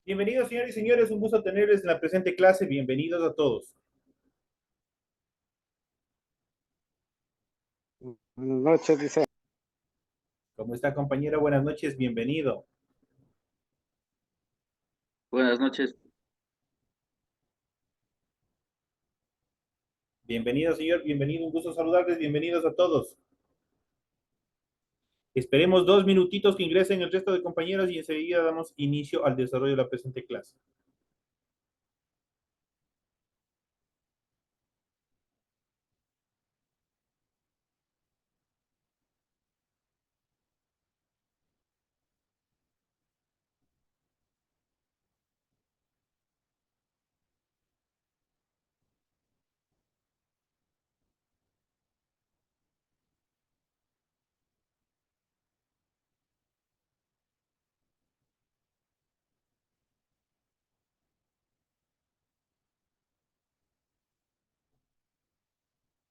Bienvenidos, señores y señores, un gusto tenerles en la presente clase. Bienvenidos a todos. Buenas noches, dice. ¿Cómo está, compañero? Buenas noches, bienvenido. Buenas noches. Bienvenido, señor, bienvenido, un gusto saludarles, bienvenidos a todos. Esperemos 2 minutitos que ingresen el resto de compañeros y enseguida damos inicio al desarrollo de la presente clase.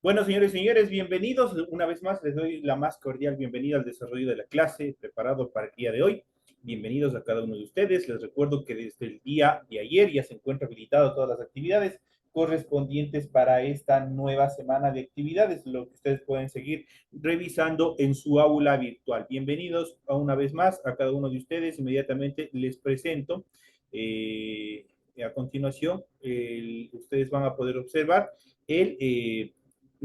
Bueno, señores y señores, bienvenidos. Una vez más, les doy la más cordial bienvenida al desarrollo de la clase preparado para el día de hoy. Bienvenidos a cada uno de ustedes. Les recuerdo que desde el día de ayer ya se encuentran habilitadas todas las actividades correspondientes para esta nueva semana de actividades, lo que ustedes pueden seguir revisando en su aula virtual. Bienvenidos a una vez más a cada uno de ustedes. Inmediatamente les presento. A continuación, ustedes van a poder observar el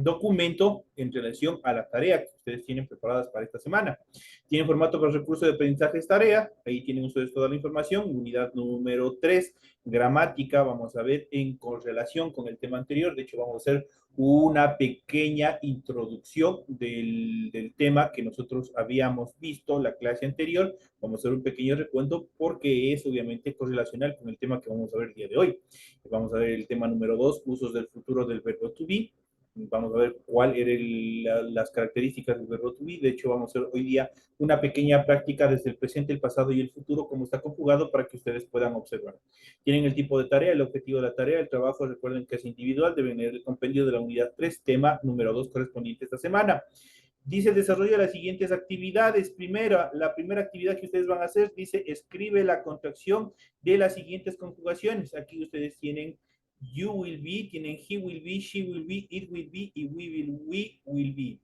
documento en relación a la tarea que ustedes tienen preparadas para esta semana. Tienen formato para recurso de aprendizaje tarea, ahí tienen ustedes toda la información. Unidad número 3, gramática, vamos a ver en correlación con el tema anterior. De hecho, vamos a hacer una pequeña introducción del tema que nosotros habíamos visto la clase anterior. Vamos a hacer un pequeño recuento porque es obviamente correlacional con el tema que vamos a ver el día de hoy. Vamos a ver el tema número 2, usos del futuro del verbo to be. Vamos a ver cuál eran las características del verbo to be. De hecho, vamos a hacer hoy día una pequeña práctica desde el presente, el pasado y el futuro, cómo está conjugado para que ustedes puedan observar. Tienen el tipo de tarea, el objetivo de la tarea, el trabajo, recuerden que es individual, deben leer el compendio de la unidad 3, tema número 2 correspondiente a esta semana. Dice, desarrolla las siguientes actividades. Primera, la primera actividad que ustedes van a hacer, dice, escribe la contracción de las siguientes conjugaciones. Aquí ustedes tienen you will be, tienen he will be, she will be, it will be y we will be.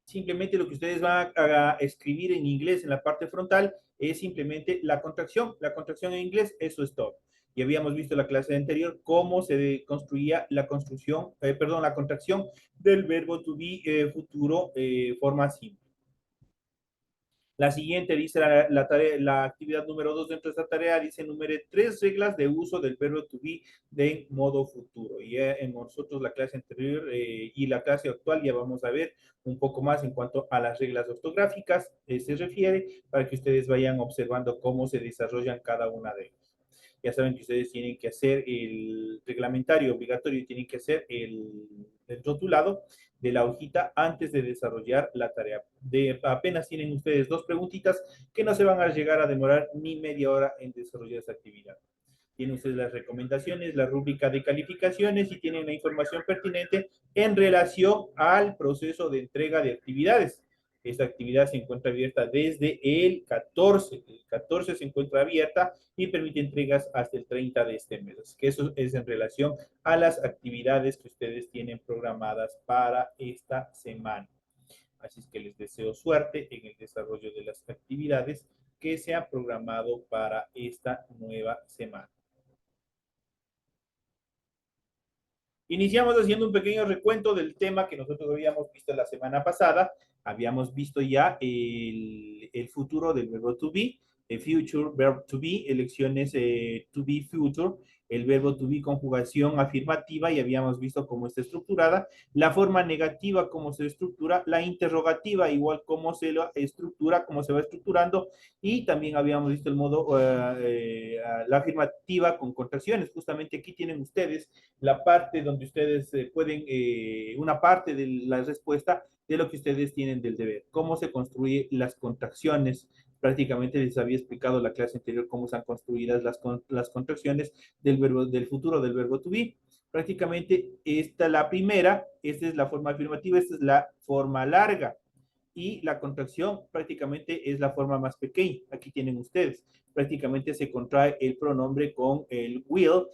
Simplemente lo que ustedes van a escribir en inglés en la parte frontal es simplemente la contracción. La contracción en inglés, eso es todo. Y habíamos visto en la clase anterior cómo se construía la construcción, la contracción del verbo to be futuro, forma simple. La siguiente dice la actividad número 2 dentro de esta tarea, dice número 3 reglas de uso del verbo to be de modo futuro. Y en nosotros la clase anterior y la clase actual ya vamos a ver un poco más en cuanto a las reglas ortográficas se refiere, para que ustedes vayan observando cómo se desarrollan cada una de ellas. Ya saben que ustedes tienen que hacer el reglamentario obligatorio, tienen que hacer el rotulado de la hojita antes de desarrollar la tarea. Apenas tienen ustedes 2 preguntitas que no se van a llegar a demorar ni media hora en desarrollar esa actividad. Tienen ustedes las recomendaciones, la rúbrica de calificaciones y tienen la información pertinente en relación al proceso de entrega de actividades. Esta actividad se encuentra abierta desde el 14. El 14 se encuentra abierta y permite entregas hasta el 30 de este mes. Que eso es en relación a las actividades que ustedes tienen programadas para esta semana. Así es que les deseo suerte en el desarrollo de las actividades que se han programado para esta nueva semana. Iniciamos haciendo un pequeño recuento del tema que nosotros habíamos visto la semana pasada. Habíamos visto ya el futuro del verbo to be, el future verb to be, elecciones to be future, el verbo to be conjugación afirmativa y habíamos visto cómo está estructurada, la forma negativa cómo se estructura, la interrogativa igual cómo se lo estructura, cómo se va estructurando y también habíamos visto el modo, la afirmativa con contracciones. Justamente aquí tienen ustedes la parte donde ustedes pueden, una parte de la respuesta de lo que ustedes tienen del deber. Cómo se construyen las contracciones. Prácticamente les había explicado la clase anterior cómo están construidas las contracciones del futuro del verbo to be. Prácticamente esta la primera, esta es la forma afirmativa, esta es la forma larga. y la contracción prácticamente es la forma más pequeña. Aquí tienen ustedes. Prácticamente se contrae el pronombre con el will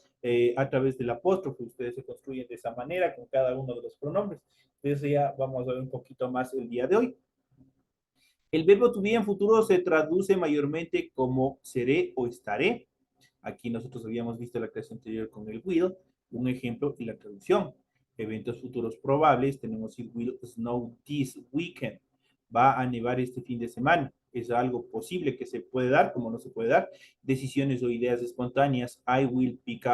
a través del apóstrofe. Ustedes se construyen de esa manera con cada uno de los pronombres. Entonces ya vamos a ver un poquito más el día de hoy. El verbo to be en futuro se traduce mayormente como seré o estaré. Aquí nosotros habíamos visto la clase anterior con el will, un ejemplo y la traducción. Eventos futuros probables, tenemos el will snow this weekend. Va a nevar este fin de semana. Es algo posible que se puede dar, como no se puede dar. Decisiones o ideas espontáneas. I will pick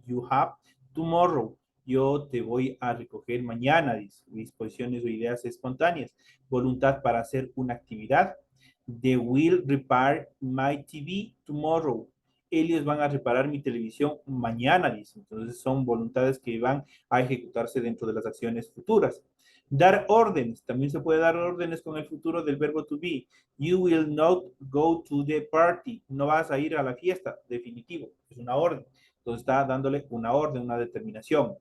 you up tomorrow. Yo te voy a recoger mañana. Disposiciones o ideas espontáneas. Voluntad para hacer una actividad. They will repair my TV tomorrow. Ellos van a reparar mi televisión mañana, dice. Entonces son voluntades que van a ejecutarse dentro de las acciones futuras. Dar órdenes, también se puede dar órdenes con el futuro del verbo to be. You will not go to the party. No vas a ir a la fiesta, definitivo, es una orden. Entonces está dándole una orden, una determinación.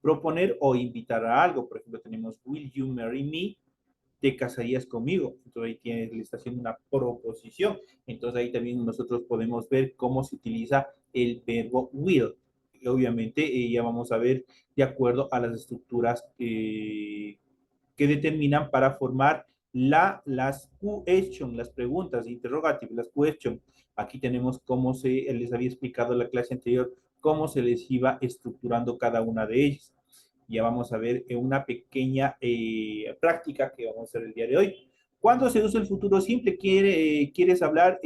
Proponer o invitar a algo, por ejemplo, tenemos will you marry me? Te casarías conmigo. Entonces ahí tienes, le está haciendo una proposición. Entonces ahí también nosotros podemos ver cómo se utiliza el verbo will. Y obviamente ya vamos a ver de acuerdo a las estructuras que determinan para formar las question, las preguntas, interrogative, las question. Aquí tenemos cómo les había explicado en la clase anterior, cómo se les iba estructurando cada una de ellas. Ya vamos a ver una pequeña práctica que vamos a hacer el día de hoy. ¿Cuándo se usa el futuro simple? ¿Quieres hablar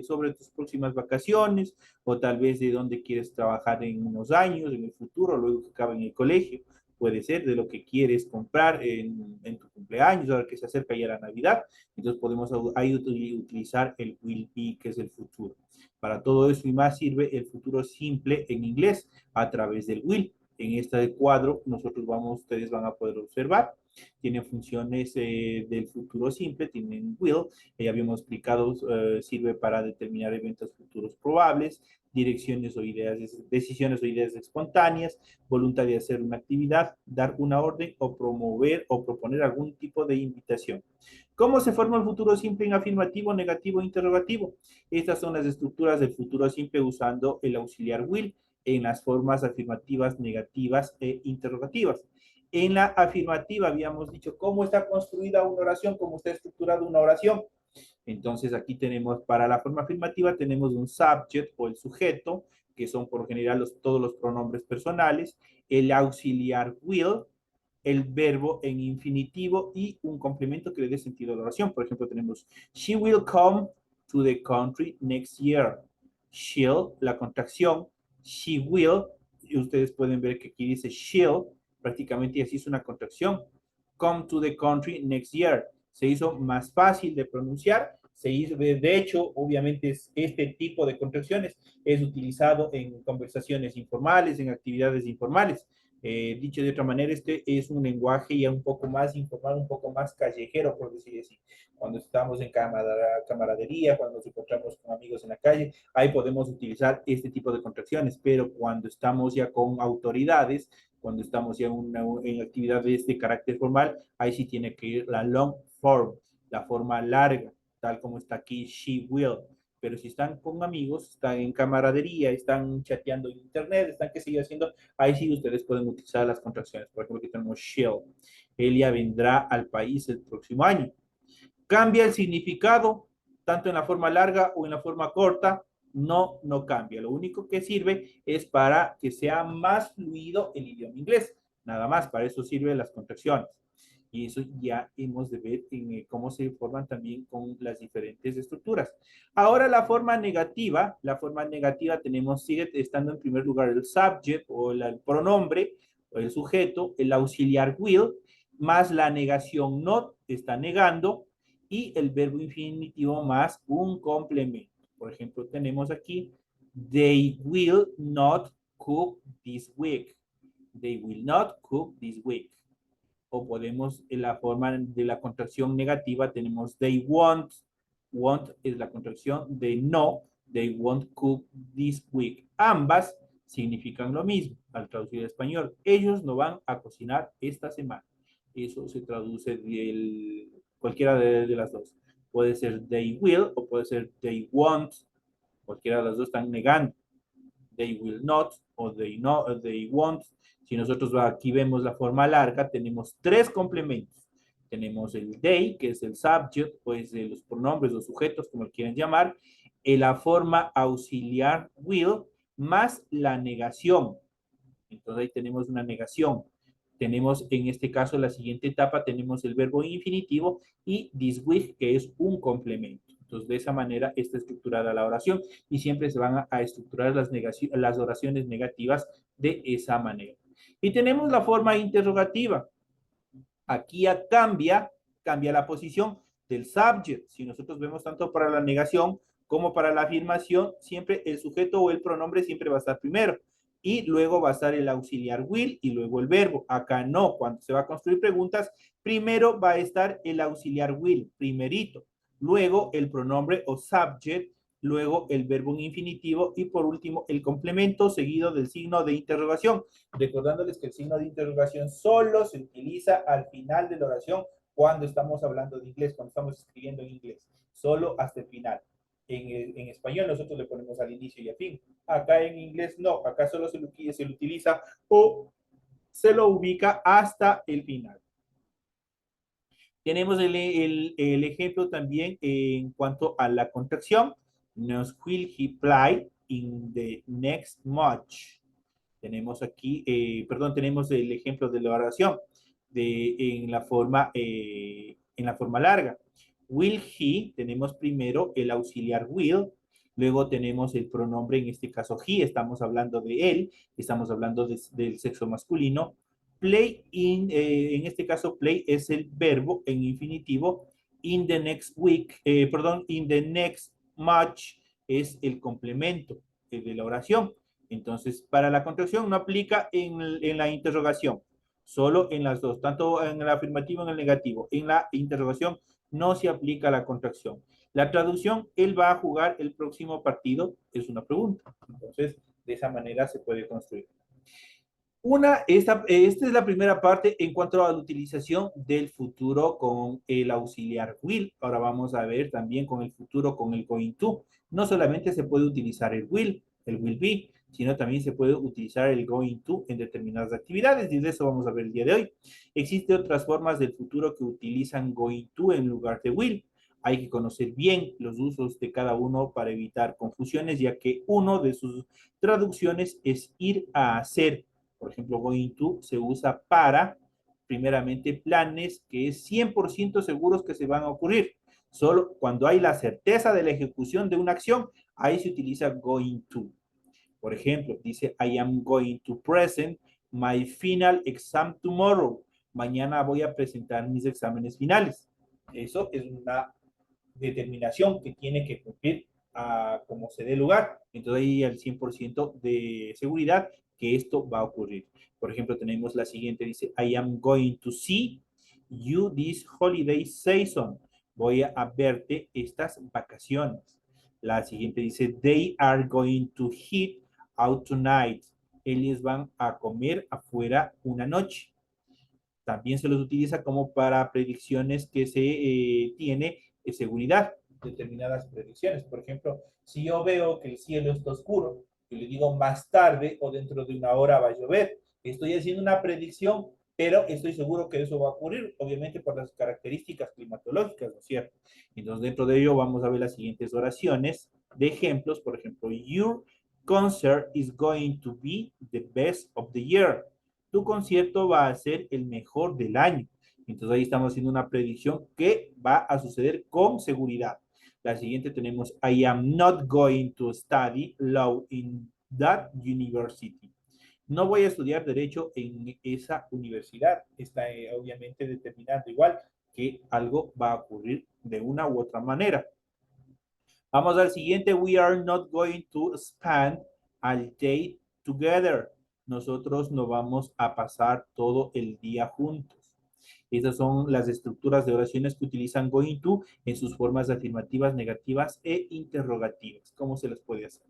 sobre tus próximas vacaciones o tal vez de dónde quieres trabajar en unos años, en el futuro, luego que acabe en el colegio? Puede ser de lo que quieres comprar en tu cumpleaños, ahora que se acerca ya la Navidad. Entonces podemos ahí utilizar el will be, que es el futuro. Para todo eso y más sirve el futuro simple en inglés a través del will. En este cuadro ustedes van a poder observar, tiene funciones del futuro simple, tienen will, ya habíamos explicado, sirve para determinar eventos futuros probables, direcciones o ideas, decisiones o ideas espontáneas, voluntad de hacer una actividad, dar una orden o promover o proponer algún tipo de invitación. ¿Cómo se forma el futuro simple en afirmativo, negativo e interrogativo? Estas son las estructuras del futuro simple usando el auxiliar will en las formas afirmativas, negativas e interrogativas. En la afirmativa habíamos dicho cómo está construida una oración, cómo está estructurada una oración. Entonces aquí tenemos, para la forma afirmativa, tenemos un subject o el sujeto, que son por general todos los pronombres personales, el auxiliar will, el verbo en infinitivo y un complemento que le dé sentido a la oración. Por ejemplo, tenemos, she will come to the country next year. She'll, la contracción, she will, y ustedes pueden ver que aquí dice she'll, prácticamente así es una contracción. Come to the country next year. Se hizo más fácil de pronunciar. Se hizo, de hecho, obviamente este tipo de contracciones es utilizado en conversaciones informales, en actividades informales. Dicho de otra manera, este es un lenguaje ya un poco más informal, un poco más callejero, por decir así. Cuando estamos en camaradería, cuando nos encontramos con amigos en la calle, ahí podemos utilizar este tipo de contracciones, pero cuando estamos ya con autoridades, cuando estamos ya en actividades de carácter formal, ahí sí tiene que ir la long form, la forma larga, tal como está aquí, she will. Pero si están con amigos, están en camaradería, están chateando en internet, están qué sigue haciendo, ahí sí ustedes pueden utilizar las contracciones. Por ejemplo, aquí tenemos shall. Elia vendrá al país el próximo año. ¿Cambia el significado tanto en la forma larga o en la forma corta? No, no cambia. Lo único que sirve es para que sea más fluido el idioma inglés. Nada más, para eso sirven las contracciones. Y eso ya hemos de ver en cómo se forman también con las diferentes estructuras. Ahora la forma negativa tenemos, sigue estando en primer lugar el subject o el pronombre o el sujeto, el auxiliar will, más la negación not, está negando, y el verbo infinitivo más un complemento. Por ejemplo, tenemos aquí, they will not cook this week. They will not cook this week. O podemos, en la forma de la contracción negativa, tenemos they won't. Won't es la contracción de no. They won't cook this week. Ambas significan lo mismo al traducir al español. Ellos no van a cocinar esta semana. Eso se traduce del cualquiera de las dos. Puede ser they will o puede ser they won't. Cualquiera de las dos están negando. They will not o they won't. Si nosotros aquí vemos la forma larga, tenemos tres complementos. Tenemos el they, que es el subject, pues de los pronombres o sujetos, como lo quieran llamar, la forma auxiliar will, más la negación. Entonces ahí tenemos una negación. Tenemos en este caso la siguiente etapa, tenemos el verbo infinitivo y this with, que es un complemento. Entonces de esa manera está estructurada la oración y siempre se van a estructurar las oraciones negativas de esa manera. Y tenemos la forma interrogativa. Aquí ya cambia la posición del subject. Si nosotros vemos tanto para la negación como para la afirmación, siempre el sujeto o el pronombre siempre va a estar primero. Y luego va a estar el auxiliar will y luego el verbo. Acá no, cuando se va a construir preguntas, primero va a estar el auxiliar will, primerito. Luego el pronombre o subject, luego el verbo en infinitivo y por último el complemento seguido del signo de interrogación. Recordándoles que el signo de interrogación solo se utiliza al final de la oración cuando estamos hablando de inglés, cuando estamos escribiendo en inglés, solo hasta el final. En español nosotros le ponemos al inicio y al fin. Acá en inglés no, acá solo se lo utiliza o se lo ubica hasta el final. Tenemos el ejemplo también en cuanto a la contracción. Nos will he play in the next match. Tenemos aquí, tenemos el ejemplo de la oración en la forma larga. Will he, tenemos primero el auxiliar will, luego tenemos el pronombre, en este caso he, estamos hablando de él, estamos hablando del sexo masculino. Play en este caso play es el verbo en infinitivo. In the next week, in the next match es el complemento de la oración. Entonces, para la contracción no aplica en la interrogación, solo en las dos, tanto en el afirmativo como en el negativo. En la interrogación no se aplica la contracción. La traducción, él va a jugar el próximo partido, es una pregunta. Entonces, de esa manera se puede construir. Esta es la primera parte en cuanto a la utilización del futuro con el auxiliar will. Ahora vamos a ver también con el futuro con el going to. No solamente se puede utilizar el will be, sino también se puede utilizar el going to en determinadas actividades y de eso vamos a ver el día de hoy. Existen otras formas del futuro que utilizan going to en lugar de will. Hay que conocer bien los usos de cada uno para evitar confusiones, ya que uno de sus traducciones es ir a hacer. Por ejemplo, going to se usa para, primeramente, planes que es 100% seguros que se van a ocurrir. Solo cuando hay la certeza de la ejecución de una acción, ahí se utiliza going to. Por ejemplo, dice, I am going to present my final exam tomorrow. Mañana voy a presentar mis exámenes finales. Eso es una determinación que tiene que cumplir como se dé lugar. Entonces hay el 100% de seguridad que esto va a ocurrir. Por ejemplo, tenemos la siguiente, dice, I am going to see you this holiday season. Voy a verte estas vacaciones. La siguiente dice, they are going to eat out tonight. Ellos van a comer afuera una noche. También se los utiliza como para predicciones que se tiene seguridad, determinadas predicciones. Por ejemplo, si yo veo que el cielo está oscuro, yo le digo más tarde o dentro de una hora va a llover. Estoy haciendo una predicción, pero estoy seguro que eso va a ocurrir, obviamente por las características climatológicas, ¿no es cierto? Entonces, dentro de ello vamos a ver las siguientes oraciones de ejemplos. Por ejemplo, your concert is going to be the best of the year. Tu concierto va a ser el mejor del año. Entonces ahí estamos haciendo una predicción que va a suceder con seguridad. La siguiente tenemos, I am not going to study law in that university. No voy a estudiar derecho en esa universidad. Está obviamente determinando igual que algo va a ocurrir de una u otra manera. Vamos al siguiente, we are not going to spend all day together. Nosotros no vamos a pasar todo el día juntos. Esas son las estructuras de oraciones que utilizan going to en sus formas afirmativas, negativas e interrogativas. ¿Cómo se las puede hacer?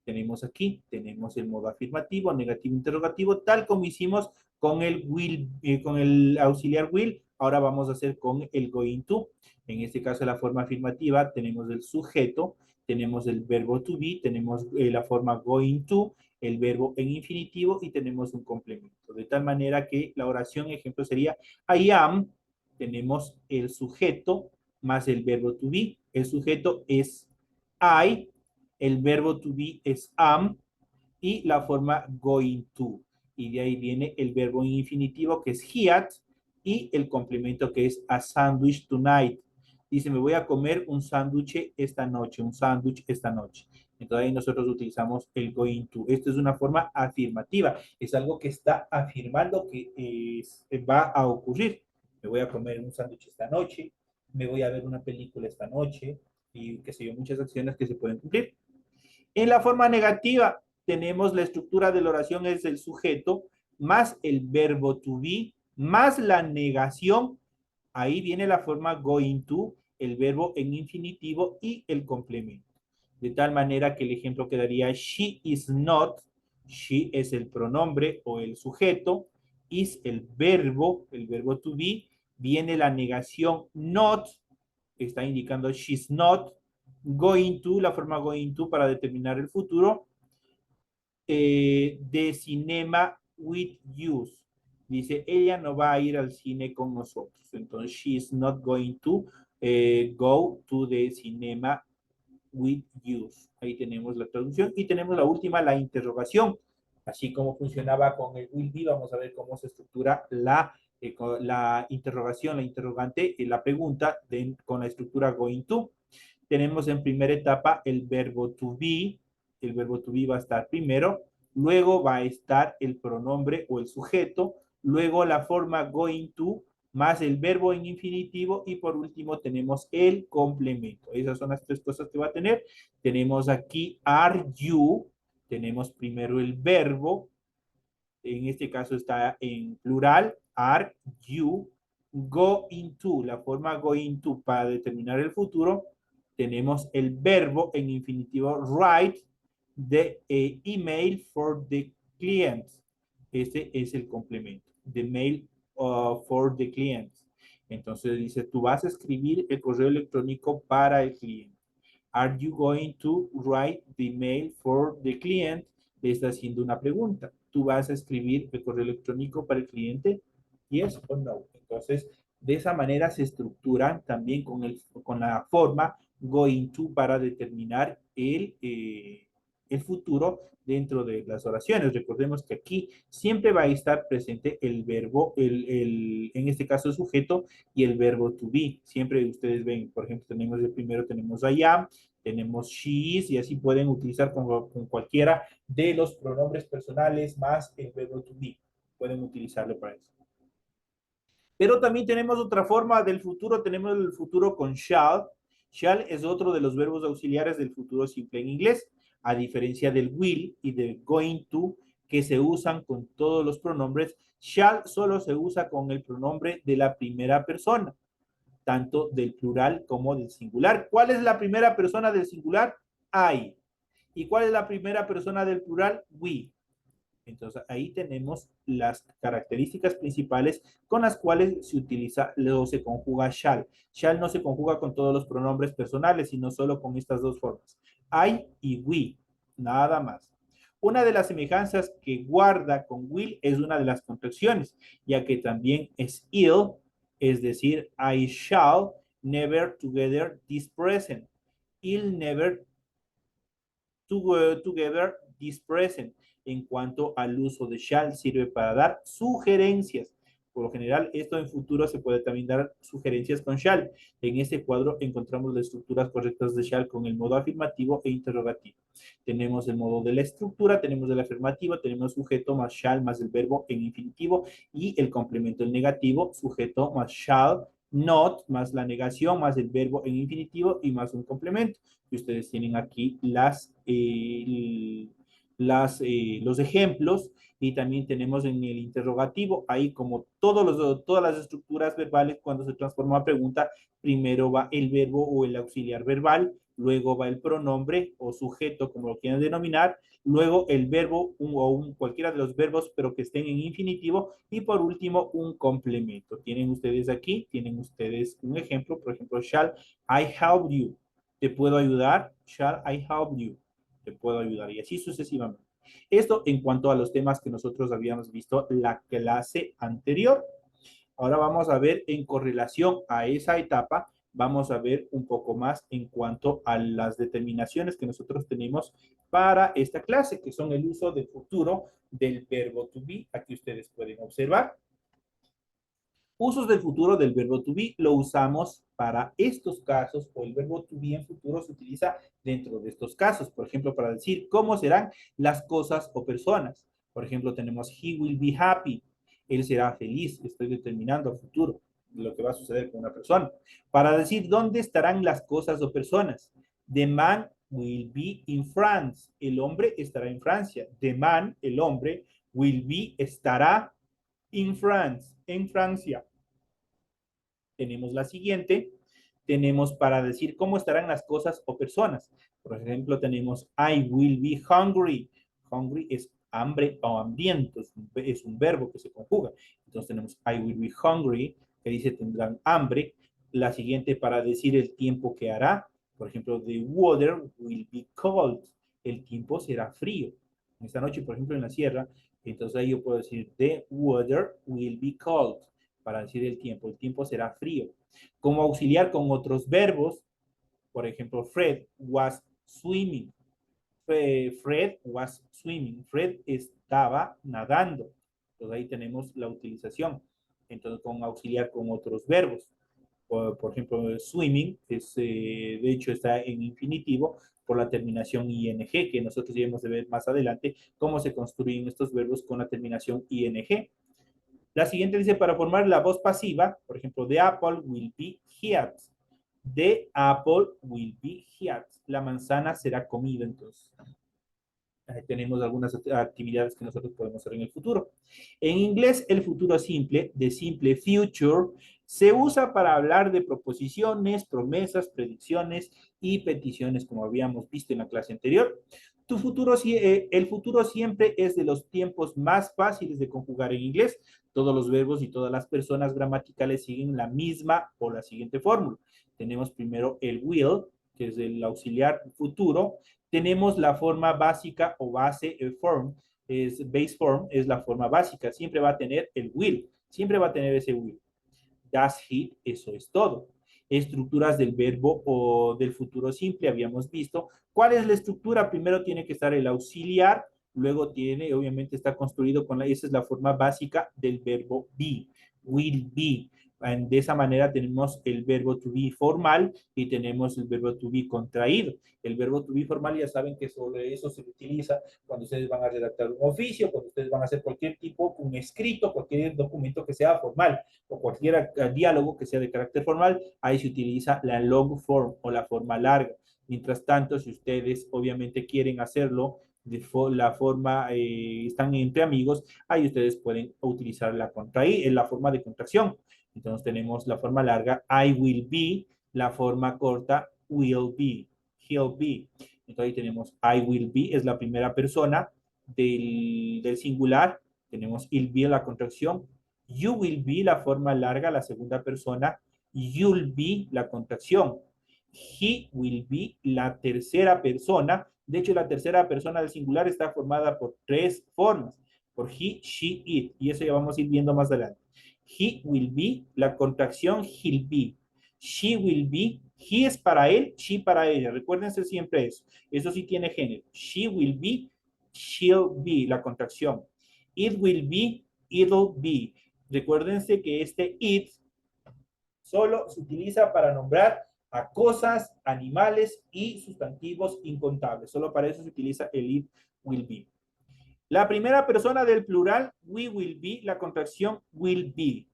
Tenemos aquí, tenemos el modo afirmativo, negativo, interrogativo, tal como hicimos con el will, con el auxiliar will Ahora vamos a hacer con el going to. En este caso, la forma afirmativa, tenemos el sujeto, tenemos el verbo to be, tenemos la forma going to, el verbo en infinitivo y tenemos un complemento. De tal manera que la oración ejemplo sería I am, tenemos el sujeto más el verbo to be. El sujeto es I, el verbo to be es am y la forma going to. Y de ahí viene el verbo en infinitivo que es he had y el complemento que es a sandwich tonight. Dice, me voy a comer un sándwich esta noche, un sándwich esta noche. Entonces ahí nosotros utilizamos el going to. Esto es una forma afirmativa. Es algo que está afirmando que va a ocurrir. Me voy a comer un sándwich esta noche, me voy a ver una película esta noche y qué sé yo, muchas acciones que se pueden cumplir. En la forma negativa tenemos la estructura de la oración es el sujeto más el verbo to be más la negación. Ahí viene la forma going to, el verbo en infinitivo y el complemento. De tal manera que el ejemplo quedaría she is not, she es el pronombre o el sujeto, is el verbo to be, viene la negación not, está indicando she's not, going to, la forma going to para determinar el futuro, de cinema with you. Dice, ella no va a ir al cine con nosotros. Entonces, she's not going to go to the cinema with you. Ahí tenemos la traducción. Y tenemos la última, la interrogación. Así como funcionaba con el will be, vamos a ver cómo se estructura la interrogación, la interrogante, la pregunta con la estructura going to. Tenemos en primera etapa el verbo to be. El verbo to be va a estar primero. Luego va a estar el pronombre o el sujeto. Luego la forma going to más el verbo en infinitivo y por último tenemos el complemento. Esas son las tres cosas que va a tener. Tenemos aquí are you. Tenemos primero el verbo. En este caso está en plural. Are you going to? La forma going to para determinar el futuro. Tenemos el verbo en infinitivo write the email for the client. Este es el complemento. The mail for the client. Entonces dice, tú vas a escribir el correo electrónico para el cliente. Are you going to write the mail for the client? Le está haciendo una pregunta. ¿Tú vas a escribir el correo electrónico para el cliente? Yes o no. Entonces, de esa manera se estructuran también con la forma going to para determinar el futuro dentro de las oraciones. Recordemos que aquí siempre va a estar presente el verbo, en este caso el sujeto y el verbo to be. Siempre ustedes ven, por ejemplo, tenemos el primero, tenemos I am, tenemos she is y así pueden utilizar con cualquiera de los pronombres personales más el verbo to be. Pueden utilizarlo para eso. Pero también tenemos otra forma del futuro, tenemos el futuro con shall. Shall es otro de los verbos auxiliares del futuro simple en inglés, a diferencia del will y del going to, que se usan con todos los pronombres. Shall solo se usa con el pronombre de la primera persona, tanto del plural como del singular. ¿Cuál es la primera persona del singular? I. ¿Y cuál es la primera persona del plural? We. Entonces ahí tenemos las características principales con las cuales se utiliza o se conjuga shall. Shall no se conjuga con todos los pronombres personales, sino solo con estas dos formas. I y we, nada más. Una de las semejanzas que guarda con will es una de las contracciones, ya que también es ill, es decir, I shall never together this present. I'll never together this present. En cuanto al uso de shall, sirve para dar sugerencias. Por lo general, esto en futuro se puede también dar sugerencias con shall. En este cuadro encontramos las estructuras correctas de shall con el modo afirmativo e interrogativo. Tenemos el modo de la estructura, tenemos el afirmativo, tenemos sujeto más shall más el verbo en infinitivo y el complemento en negativo, sujeto más shall, not más la negación más el verbo en infinitivo y más un complemento. Y ustedes tienen aquí los ejemplos y también tenemos en el interrogativo, ahí como todas las estructuras verbales, cuando se transforma a pregunta, primero va el verbo o el auxiliar verbal luego va el pronombre o sujeto, como lo quieran denominar, luego el verbo cualquiera de los verbos, pero que estén en infinitivo, y por último un complemento. Tienen ustedes aquí, tienen ustedes un ejemplo, por ejemplo, shall I help you? ¿Te puedo ayudar? Shall I help you? Te puedo ayudar, y así sucesivamente. Esto en cuanto a los temas que nosotros habíamos visto la clase anterior. Ahora vamos a ver en correlación a esa etapa, vamos a ver un poco más en cuanto a las determinaciones que nosotros tenemos para esta clase, que son el uso del futuro del verbo to be. Aquí ustedes pueden observar. Usos del futuro del verbo to be lo usamos para estos casos, o el verbo to be en futuro se utiliza dentro de estos casos. Por ejemplo, para decir cómo serán las cosas o personas. Por ejemplo, tenemos he will be happy. Él será feliz. Estoy determinando a futuro lo que va a suceder con una persona. Para decir dónde estarán las cosas o personas. The man will be in France. El hombre estará en Francia. The man, el hombre, will be, estará in France, en Francia. Tenemos la siguiente, tenemos para decir cómo estarán las cosas o personas. Por ejemplo, tenemos I will be hungry. Hungry es hambre o hambriento, es un verbo que se conjuga. Entonces tenemos I will be hungry, que dice tendrán hambre. La siguiente para decir el tiempo que hará. Por ejemplo, the water will be cold. El tiempo será frío. Esta noche, por ejemplo, en la sierra, entonces ahí yo puedo decir the water will be cold para decir el tiempo será frío. Como auxiliar con otros verbos, por ejemplo, Fred was swimming. Fred was swimming. Fred estaba nadando. Entonces ahí tenemos la utilización. Entonces con auxiliar con otros verbos. Por ejemplo, swimming, de hecho está en infinitivo por la terminación ing, que nosotros debemos de ver más adelante cómo se construyen estos verbos con la terminación ing. La siguiente dice, para formar la voz pasiva, por ejemplo, the apple will be eaten. The apple will be eaten. La manzana será comida, entonces. Tenemos algunas actividades que nosotros podemos hacer en el futuro. En inglés, el futuro simple, de simple future, se usa para hablar de proposiciones, promesas, predicciones y peticiones, como habíamos visto en la clase anterior. El futuro siempre es de los tiempos más fáciles de conjugar en inglés. Todos los verbos y todas las personas gramaticales siguen la misma o la siguiente fórmula. Tenemos primero el will, que es el auxiliar futuro. Tenemos la forma básica o base form, base form, es la forma básica. Siempre va a tener el will, siempre va a tener ese will. Does he, eso es todo. Estructuras del verbo o del futuro simple, habíamos visto. ¿Cuál es la estructura? Primero tiene que estar el auxiliar, luego tiene, obviamente está construido con esa es la forma básica del verbo be, will be. De esa manera tenemos el verbo to be formal y tenemos el verbo to be contraído. El verbo to be formal ya saben que sobre eso se utiliza cuando ustedes van a redactar un oficio, cuando ustedes van a hacer cualquier tipo, un escrito, cualquier documento que sea formal o cualquier diálogo que sea de carácter formal, ahí se utiliza la long form o la forma larga. Mientras tanto, si ustedes obviamente quieren hacerlo de la forma, están entre amigos, ahí ustedes pueden utilizar la forma de contracción. Entonces tenemos la forma larga, I will be, la forma corta, will be, he'll be. Entonces ahí tenemos I will be, es la primera persona del singular. Tenemos he'll be, la contracción. You will be, la forma larga, la segunda persona. You'll be, la contracción. He will be, la tercera persona. De hecho, la tercera persona del singular está formada por tres formas. Por he, she, it. Y eso ya vamos a ir viendo más adelante. He will be, la contracción he'll be. She will be, he es para él, she para ella. Recuérdense siempre eso. Eso sí tiene género. She will be, she'll be, la contracción. It will be, it'll be. Recuérdense que este it solo se utiliza para nombrar a cosas, animales y sustantivos incontables. Solo para eso se utiliza el it will be. La primera persona del plural, we will be, la contracción will be.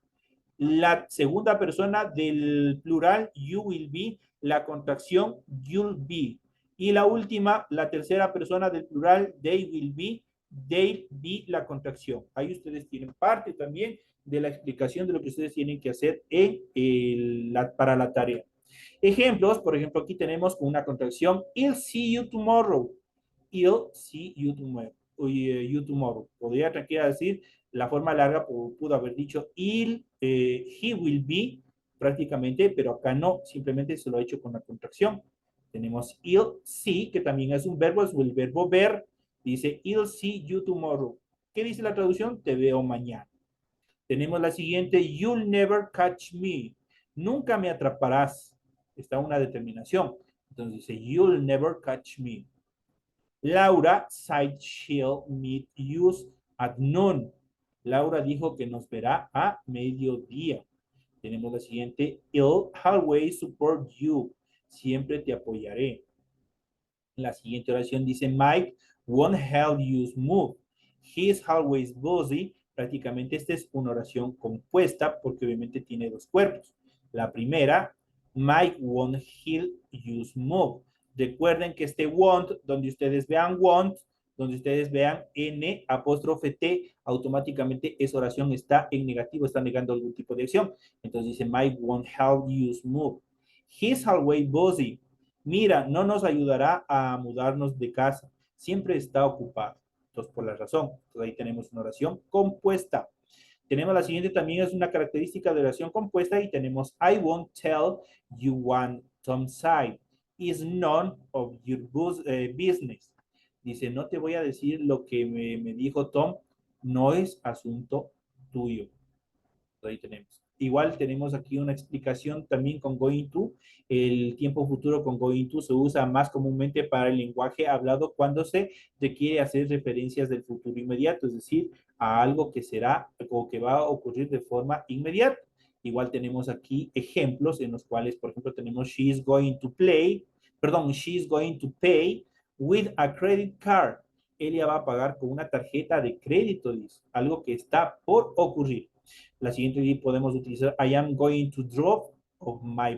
La segunda persona del plural, you will be, la contracción you'll be. Y la última, la tercera persona del plural, they will be, they'll be, la contracción. Ahí ustedes tienen parte también de la explicación de lo que ustedes tienen que hacer para la tarea. Ejemplos, por ejemplo, aquí tenemos una contracción, I'll see you tomorrow. I'll see you tomorrow. You tomorrow. Podría tranquila decir, la forma larga pudo haber dicho he will be, prácticamente, pero acá no, simplemente se lo ha hecho con la contracción. Tenemos I'll see, que también es un verbo, es el verbo ver. Dice, I'll see you tomorrow. ¿Qué dice la traducción? Te veo mañana. Tenemos la siguiente, you'll never catch me. Nunca me atraparás. Está una determinación. Entonces dice, you'll never catch me. Laura said she'll meet you at noon. Laura dijo que nos verá a mediodía. Tenemos la siguiente, I'll always support you. Siempre te apoyaré. La siguiente oración dice, Mike won't help you move. He's always busy. Prácticamente esta es una oración compuesta porque obviamente tiene dos cuerpos. La primera, Mike won't help you move. Recuerden que este won't, donde ustedes vean won't, donde ustedes vean N apóstrofe T, automáticamente esa oración está en negativo, está negando algún tipo de acción. Entonces dice, Mike won't help you move. He's always busy. Mira, no nos ayudará a mudarnos de casa. Siempre está ocupado. Entonces, por la razón. Entonces, ahí tenemos una oración compuesta. Tenemos la siguiente, también es una característica de oración compuesta y tenemos I won't tell you one Tom's side. Is none of your business. Dice, no te voy a decir lo que me dijo Tom, no es asunto tuyo. Ahí tenemos. Igual tenemos aquí una explicación también con going to. El tiempo futuro con going to se usa más comúnmente para el lenguaje hablado cuando se requiere hacer referencias del futuro inmediato, es decir, a algo que será o que va a ocurrir de forma inmediata. Igual tenemos aquí ejemplos en los cuales, por ejemplo, tenemos she's going to pay with a credit card. Ella va a pagar con una tarjeta de crédito, dice, algo que está por ocurrir. La siguiente podemos utilizar I am going to drop of my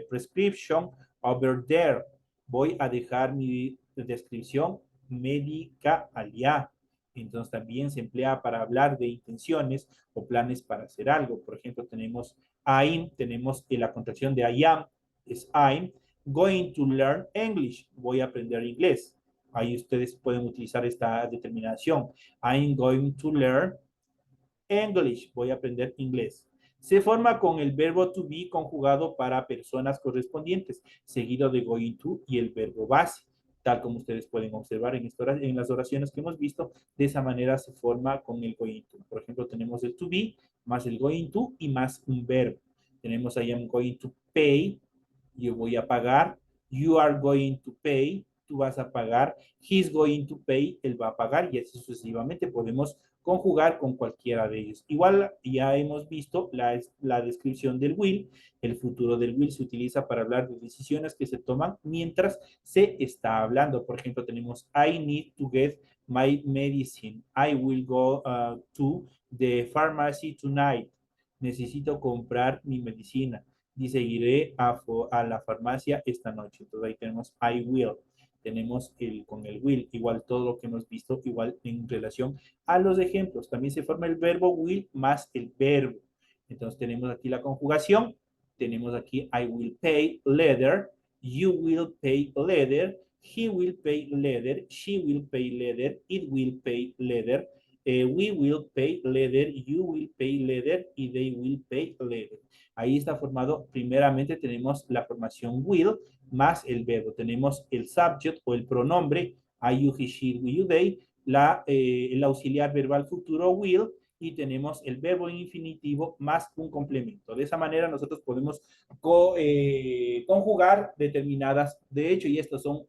prescription over there. Voy a dejar mi descripción médica allá. Entonces también se emplea para hablar de intenciones o planes para hacer algo. Por ejemplo, tenemos I'm, tenemos la contracción de I am, es I'm going to learn English. Voy a aprender inglés. Ahí ustedes pueden utilizar esta determinación. I'm going to learn English, voy a aprender inglés. Se forma con el verbo to be conjugado para personas correspondientes, seguido de going to y el verbo base, tal como ustedes pueden observar en las oraciones que hemos visto. De esa manera se forma con el going to. Por ejemplo, tenemos el to be más el going to y más un verbo. Tenemos I am going to pay, yo voy a pagar. You are going to pay, tú vas a pagar. He's going to pay, él va a pagar, y así sucesivamente podemos conjugar con cualquiera de ellos. Igual ya hemos visto la descripción del will. El futuro del will se utiliza para hablar de decisiones que se toman mientras se está hablando. Por ejemplo, tenemos I need to get my medicine. I will go to the pharmacy tonight. Necesito comprar mi medicina. Dice, iré a la farmacia esta noche. Entonces ahí tenemos I will. Tenemos con el will, igual todo lo que hemos visto, igual en relación a los ejemplos. También se forma el verbo will más el verbo. Entonces tenemos aquí la conjugación. Tenemos aquí I will pay later. You will pay later. He will pay later. She will pay later. It will pay later. We will pay later. You will pay later. Y they will pay later. Ahí está formado, primeramente tenemos la formación will más el verbo. Tenemos el subject o el pronombre, I, you, he, she, we, you, they, el auxiliar verbal futuro will, y tenemos el verbo en infinitivo más un complemento. De esa manera nosotros podemos conjugar determinadas, de hecho, y estos son